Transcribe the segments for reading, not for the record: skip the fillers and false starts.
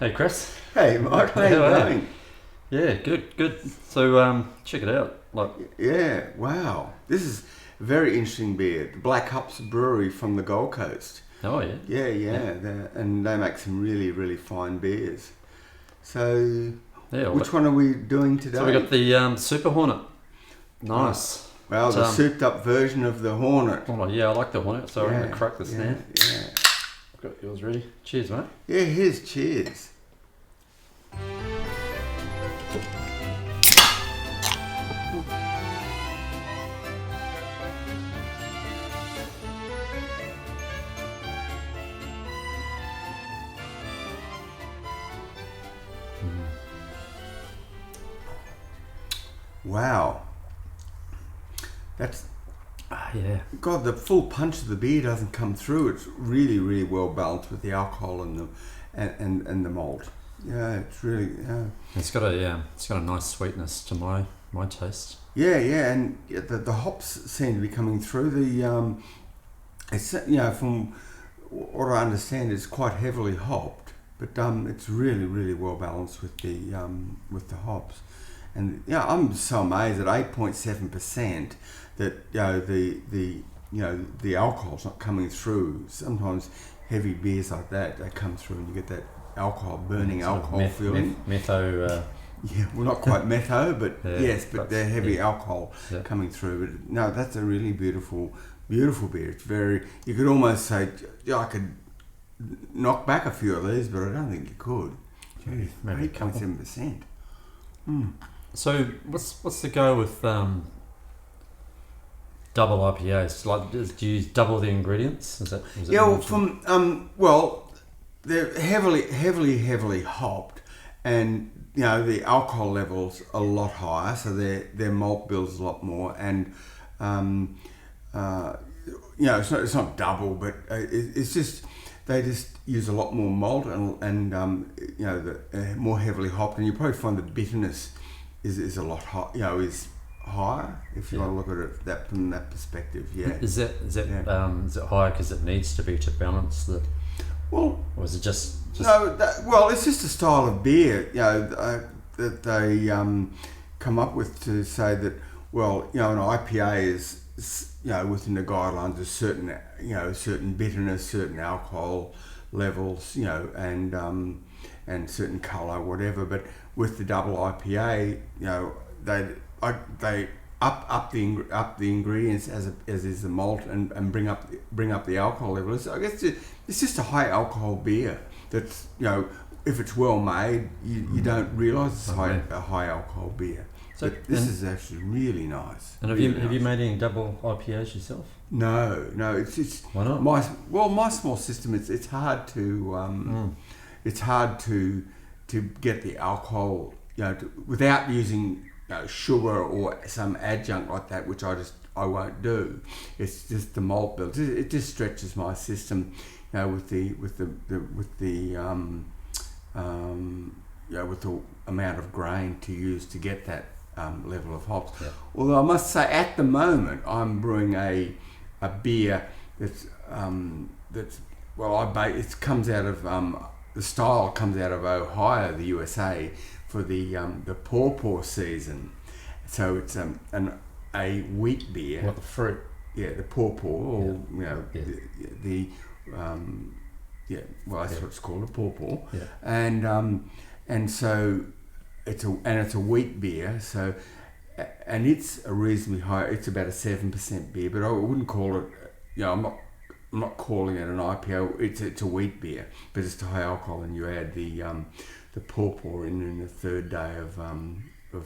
Hey, Chris. Hey, Mike, how you going? Yeah, good. So, check it out. Yeah, wow. This is a very interesting beer. The Black Hops Brewery from the Gold Coast. Oh, yeah. Yeah. And they make some really, really fine beers. So, which one are we doing today? So we got the Super Hornet. Nice. Well, the souped up version of the Hornet. Oh, yeah, I like the Hornet, so I'm going to crack this now. Yeah. I've got yours ready. Cheers, mate. Yeah, here's cheers. Wow. That's... yeah. God, the full punch of the beer doesn't come through. It's really, really well balanced with the alcohol and the malt. Yeah, it's really... It's got a nice sweetness to my taste. Yeah, and the hops seem to be coming through. It's, from what I understand, it's quite heavily hopped, but it's really, really well balanced with the hops. And I'm so amazed at 8.7% that the alcohol's not coming through. Sometimes heavy beers like that, they come through and you get that burning alcohol feeling. Metho. Yeah, well, not quite metho, but yes, but they're heavy alcohol coming through. But no, that's a really beautiful beer. It's very. You could almost say, I could knock back a few of these, but I don't think you could. Jeez, 8.7%. So what's the go with double IPAs? Like, do you use double the ingredients? Is they're heavily hopped, and the alcohol levels a lot higher, so their malt builds a lot more, and it's not double, but it's just they just use a lot more malt and more heavily hopped, and you probably find the bitterness is a lot is higher if you want to look at it from that perspective. Yeah. Is it higher because it needs to be to balance the? Well, or is it just? No. It's just a style of beer. That they come up with to say that an IPA is within the guidelines of certain bitterness, certain alcohol levels, and certain colour, whatever. But with the double IPA, they up the ingredients as is the malt and bring up the alcohol level. So I guess it's just a high alcohol beer that's if it's well made, you don't realise it's a high alcohol beer. So this is actually really nice. And have you made any double IPAs yourself? No. It's why not? My small system. It's hard to get the alcohol without using sugar or some adjunct like that, which I won't do. It's just the malt build. It just stretches my system, with the amount of grain to use to get that level of hops. Yeah. Although I must say, at the moment, I'm brewing a beer it comes out of the style comes out of Ohio, the USA, for the pawpaw season. So it's a wheat beer. What, the fruit? Yeah, the pawpaw, that's what it's called, a pawpaw. Yeah. And so it's a wheat beer. So, and it's a reasonably high. It's about a 7% beer, but I wouldn't call it. I'm not calling it an IPA. It's a wheat beer, but it's high alcohol, and you add the pawpaw in the third day of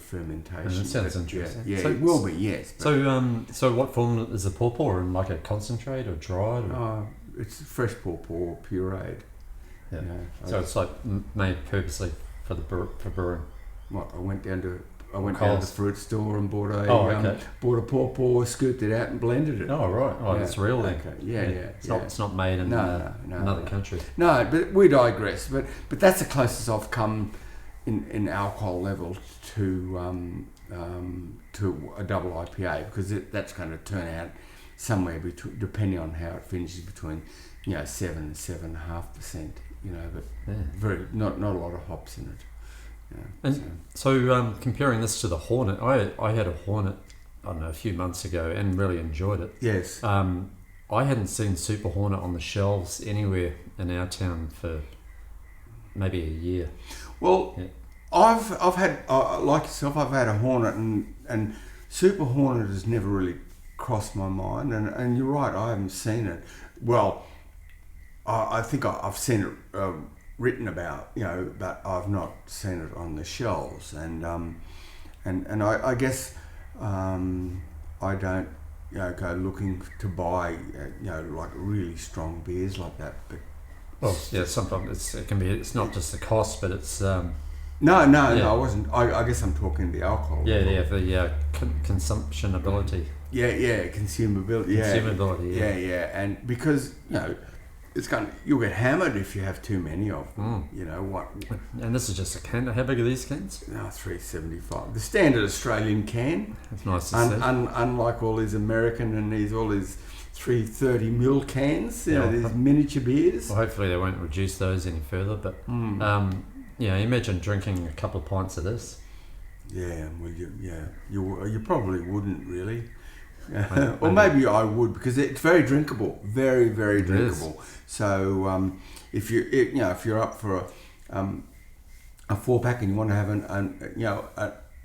fermentation. That sounds interesting. Yeah, so, it will be, yes. So what form is the pawpaw in? Like a concentrate or dried? It's fresh pawpaw, pureed. Yeah. So it's like made purposely for brewing. What, I went down to the fruit store and bought a pawpaw, scooped it out and blended it. Oh, right. Oh, it's real then. Okay. Yeah. It's not made in another country. No, but we digress. But that's the closest I've come in alcohol level to a double IPA, because that's going to turn out somewhere between, depending on how it finishes, between 7.5%. But Yeah. not a lot of hops in it. And so comparing this to the Hornet, I had a Hornet, I don't know, a few months ago and really enjoyed it. Yes. I hadn't seen Super Hornet on the shelves anywhere in our town for maybe a year. Well, Yeah. I've had like yourself. I've had a Hornet, and Super Hornet has never really crossed my mind. And you're right, I haven't seen it. Well, I think I've seen it written about, but I've not seen it on the shelves. And I guess I don't go looking to buy like really strong beers like that. But Well, yeah, sometimes it can be. It's not just the cost, but it's no, I wasn't. I guess I'm talking the alcohol. the consumption ability. Yeah, consumability. Consumability. Yeah, and because you'll get hammered if you have too many of them. What? And this is just a can. How big are these cans? No, 375. The standard Australian can. It's nice to see. Unlike all these American and all these 330ml cans, Yeah. these miniature beers. Well, hopefully they won't reduce those any further. But imagine drinking a couple of pints of this. Yeah, well, you probably wouldn't really. Or Maybe. maybe I would, because it's very drinkable, very, very drinkable. So if you're up for a 4-pack and you want to have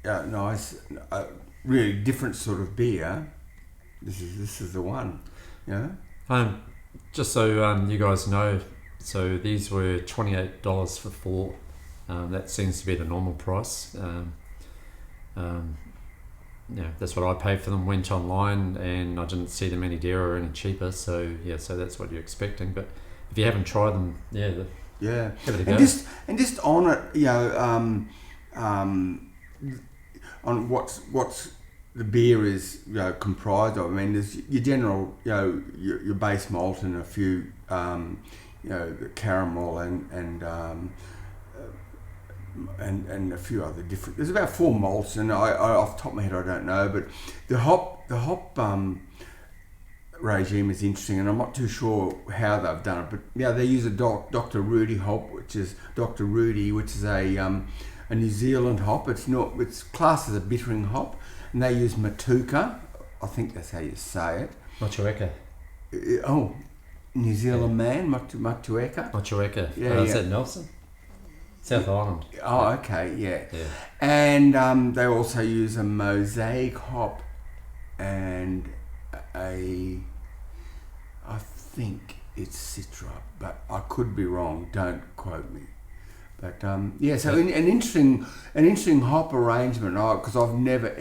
a nice, really different sort of beer, this is the one. Just so you guys know, so these were $28 for 4. That seems to be the normal price. That's what I paid for them. Went online and I didn't see them any dearer or any cheaper. So that's what you're expecting. But if you haven't tried them, give it a go. And just on it, on what's the beer is comprised of. I mean, there's your general your base malt and a few the caramel and a few other different. There's about 4 malts, and I off the top of my head I don't know, but the hop regime is interesting, and I'm not too sure how they've done it. But they use a Dr. Rudi hop, which is a New Zealand hop. It's classed as a bittering hop, and they use Motueka. I think that's how you say it. Motueka. New Zealand man, Motueka. Motueka. Yeah. Is that Nelson? South Island. Oh, okay, yeah. Yeah. And they also use a Mosaic hop and I think it's Citra, but I could be wrong. Don't quote me. But an interesting hop arrangement. Because I've never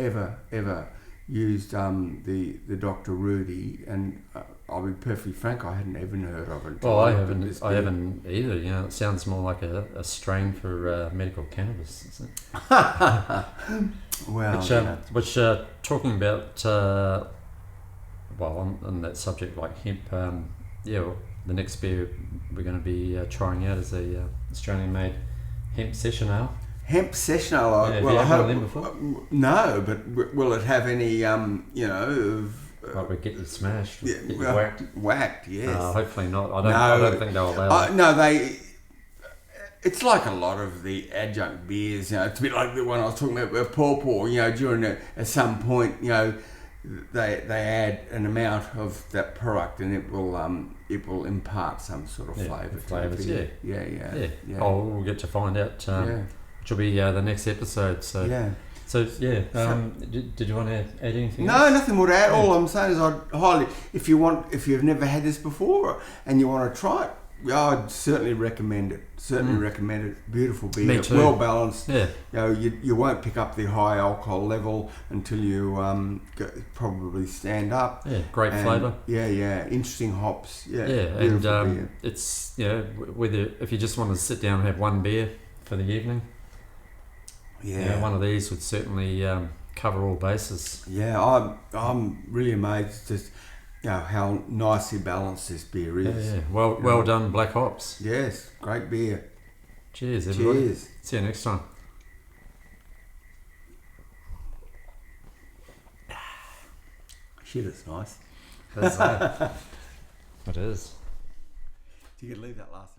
ever used the Dr. Rudi, and I'll be perfectly frank, I hadn't even heard of it. Well, I haven't either. It sounds more like a strain for medical cannabis, isn't it? Well, which talking about on that subject, like hemp. The next beer we're going to be trying out is a Australian-made hemp session ale. Hemp session ale. Have you had one of them before? No, but will it have any Like we get you smashed, get you whacked. Whacked, yes. Hopefully not. I don't think they'll allow it. No, it's like a lot of the adjunct beers. It's a bit like the one I was talking about, Pawpaw. During at some point, they add an amount of that product, and it will impart some sort of flavour. Flavors, yeah. Oh, we'll get to find out. Which will be the next episode. So yeah. So did you want to add anything? No, else? nothing more to add. All I'm saying is I'd highly, if you've never had this before and you want to try it, I'd certainly recommend it. Recommend it. Beautiful beer, Me too. Well balanced. Yeah. You won't pick up the high alcohol level until you probably stand up. Yeah, great flavour. Yeah. Interesting hops. Yeah. And beer. it's whether if you just want to sit down and have one beer for the evening. Yeah. One of these would certainly cover all bases. Yeah, I'm really amazed just how nicely balanced this beer is. Yeah. Well done, Black Hops. Yes, great beer. Cheers, everybody. Cheers. See you next time. Shit, it's nice. That's it. It is. You could leave that last